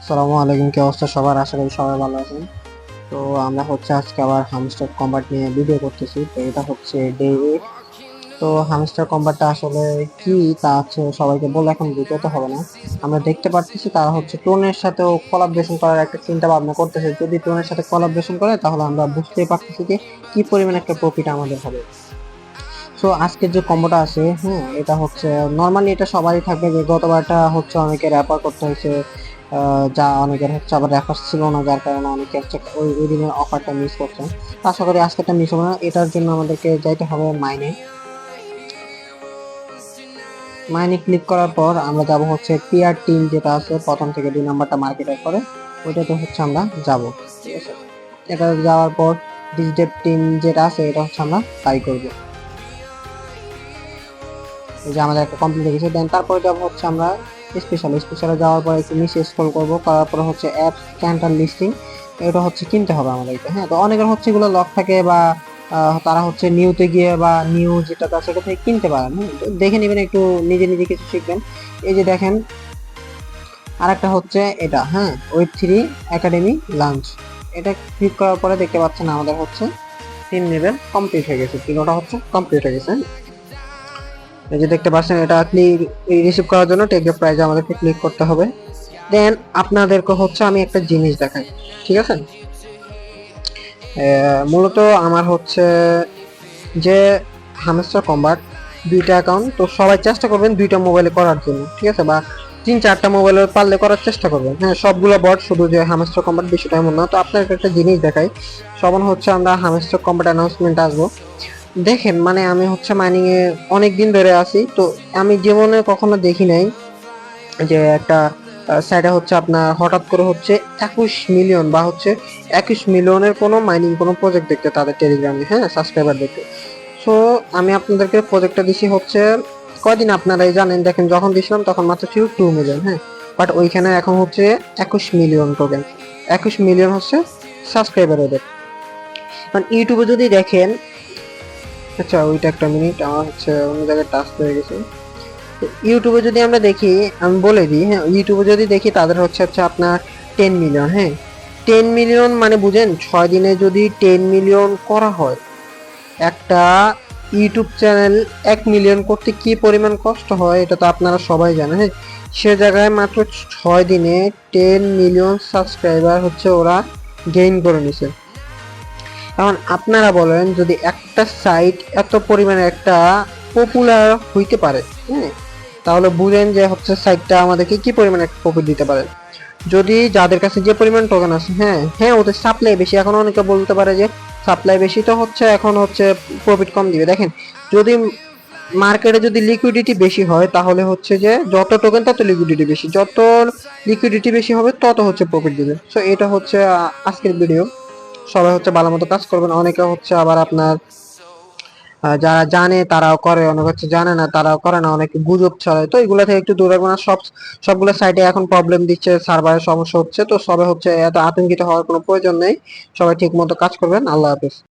আসসালামু আলাইকুম, কি অবস্থা সবার? আশা করি সবাই ভালো আছেন। তো আমরা হচ্ছে আজকে আবার হামস্টার কম্বাট নিয়ে ভিডিও করতেছি। তো এটা হচ্ছে ডে 8। তো হামস্টার কম্বাটটা আসলে কি তা হচ্ছে সবাইকে বলে এখন বুঝতে হবে না। আমরা দেখতে পারতেছি তারা হচ্ছে টোনের সাথেও কোলাবরেশন করার একটা চিন্তা ভাবনা করতেছে। যদি টোনের সাথে কোলাবরেশন করে তাহলে আমরা বুঝতেই পারতেছি যে কি পরিমাণ একটা প্রফিট আমাদের হবে। সো আজকের যে কম্বোটা আছে, হ্যাঁ, এটা হচ্ছে নর্মালি এটা সবারই থাকবে। যে গতবারটা হচ্ছে অনেকে র্যাপার করতে হয়েছে, যা অনেকের হচ্ছে আবার র্যাপার ছিল না, যার কারণে অনেকে হচ্ছে ওই দিনের অফারটা মিস করছেন। তো আশা করি আজকেরটা মিস হবে না। এটার জন্য আমাদেরকে যাইতে হবে মাইনে। মাইনে ক্লিক করার পর আমরা যাব হচ্ছে টিয়ার টিম যেটা আছে প্রথম থেকে 2 নাম্বারটা মার্কেটের পরে, ওইটাতে হচ্ছে আমরা যাব। ঠিক আছে, এটা যাওয়ার পর ডিজিটাল টিম যেটা আছে এটা হচ্ছে আমরা বাই করব। এই যে আমাদের একটা কমপ্লিট হয়ে গেছে। দেন তারপরে যাব হচ্ছে আমরা স্পেশালে যাওয়ার পরে একটু নিচে স্ক্রল করব, করার পরে হচ্ছে অ্যাপ ক্যান্টার লিস্টিং, এটা হচ্ছে কিনতে হবে আমাদেরকে। হ্যাঁ, তো অনেকের হচ্ছে এগুলো লক থাকে বা তারা হচ্ছে নিউতে গিয়ে বা নিউ যেটা আছে সেটা থেকে কিনতে পারেন। হ্যাঁ, তো দেখে নেবেন, একটু নিজে নিজে কিছু শিখবেন। এই যে দেখেন, আরেকটা হচ্ছে এটা, হ্যাঁ, ওয়েব 3 একাডেমি লাঞ্চ। এটা ক্লিক করার পরে দেখতে পাচ্ছেন আমাদের হচ্ছে 3 লেভেল কমপ্লিট হয়ে গেছে, 3টা হচ্ছে কমপ্লিট হয়ে গেছে। এই যে দেখতে পাচ্ছেন, এটা ক্লিক রিসিভ করার জন্য টেক দ্য প্রাইজ আমাদেরকে ক্লিক করতে হবে। দেন আপনাদেরকে হচ্ছে আমি একটা জিনিস দেখাই, ঠিক আছে? মূলত আমার হচ্ছে যে হামস্টার কম্বাট 2টা অ্যাকাউন্ট, তো সবাই চেষ্টা করবেন 2টা মোবাইলে করার জন্য, ঠিক আছে? বা 3-4টা মোবাইলে পারলে করার চেষ্টা করবেন। হ্যাঁ, সবগুলো বট, শুধু যে হামস্টার কম্বাট বিষয়টা এমন না। তো আপনাকে একটা জিনিস দেখাই, সবার হচ্ছে আমরা হামস্টার কম্বাট অ্যানাউন্সমেন্ট আসবো। দেখেন, মানে আমি হচ্ছে মাইনিং এ অনেক দিন ধরে আছি, তো আমি জীবনে কখনো দেখি নাই যে একটা সাইডে হচ্ছে আপনার হঠাৎ করে হচ্ছে 21 মিলিয়ন বা হচ্ছে 21 মিলিয়নের কোনো মাইনিং কোনো প্রজেক্ট দেখতে তাদের টেলিগ্রামে, হ্যাঁ, সাবস্ক্রাইবার দেখতে। সো আমি আপনাদেরকে প্রজেক্টটা দিছি হচ্ছে কয়দিন আপনারাই জানেন। দেখেন, যখন দিছিলাম তখন মাত্র ছিল 2 মিলিয়ন, হ্যাঁ, বাট ওইখানে এখন হচ্ছে 21 মিলিয়ন টোকেন, 21 মিলিয়ন হচ্ছে সাবস্ক্রাইবার ওদের। মানে ইউটিউবে যদি দেখেন, আচ্ছা ওইটা একটা মিনিট, আমার হচ্ছে অন্য জায়গায় টাচ হয়ে গেছে। ইউটিউবে যদি আমরা দেখি, আমি বলে দিই, হ্যাঁ, ইউটিউবে যদি দেখি তাদের হচ্ছে আপনার 10 মিলিয়ন। হ্যাঁ, 10 মিলিয়ন মানে বুঝেন, 6 দিনে যদি 10 মিলিয়ন করা হয়, একটা ইউটিউব চ্যানেল 1 মিলিয়ন করতে কি পরিমাণ কষ্ট হয় এটা তো আপনারা সবাই জানেন। হ্যাঁ, সে জায়গায় মাত্র 6 দিনে 10 মিলিয়ন সাবস্ক্রাইবার হচ্ছে ওরা গেইন করে নিছে। এখন আপনারা বলেন, যদি একটা সাইট এত পরিমাণে একটা পপুলার হইতে পারে, হ্যাঁ, তাহলে বুঝেন যে হচ্ছে সাইটটা আমাদেরকে কি পরিমাণে প্রফিট দিতে পারে। যদি যাদের কাছে যে পরিমাণ টোকেন আছে, হ্যাঁ হ্যাঁ, ওদের সাপ্লাই বেশি। এখন অনেকে বলতে পারে যে সাপ্লাই বেশি তো হচ্ছে এখন হচ্ছে প্রফিট কম দিবে। দেখেন, যদি মার্কেটে যদি লিকুইডিটি বেশি হয় তাহলে হচ্ছে যে যত টোকেন তত লিকুইডিটি বেশি, যত লিকুইডিটি বেশি হবে তত হচ্ছে প্রফিট দিবে। সো এটা হচ্ছে আজকের ভিডিও। সবাই হচ্ছে ভালো মতো কাজ করবেন। অনেকে হচ্ছে আবার আপনার যারা জানে তারাও করে, অনেক হচ্ছে জানে না তারাও করে না, অনেকে গুজব ছড়ায়। তো এগুলা থেকে একটু দূরে রাখবেন। আর সবগুলো সাইটে এখন প্রবলেম দিচ্ছে, সার্ভারের সমস্যা হচ্ছে। তো সবাই হচ্ছে এত আতঙ্কিত হওয়ার কোনো প্রয়োজন নেই। সবাই ঠিক মতো কাজ করবেন। আল্লাহ হাফেজ।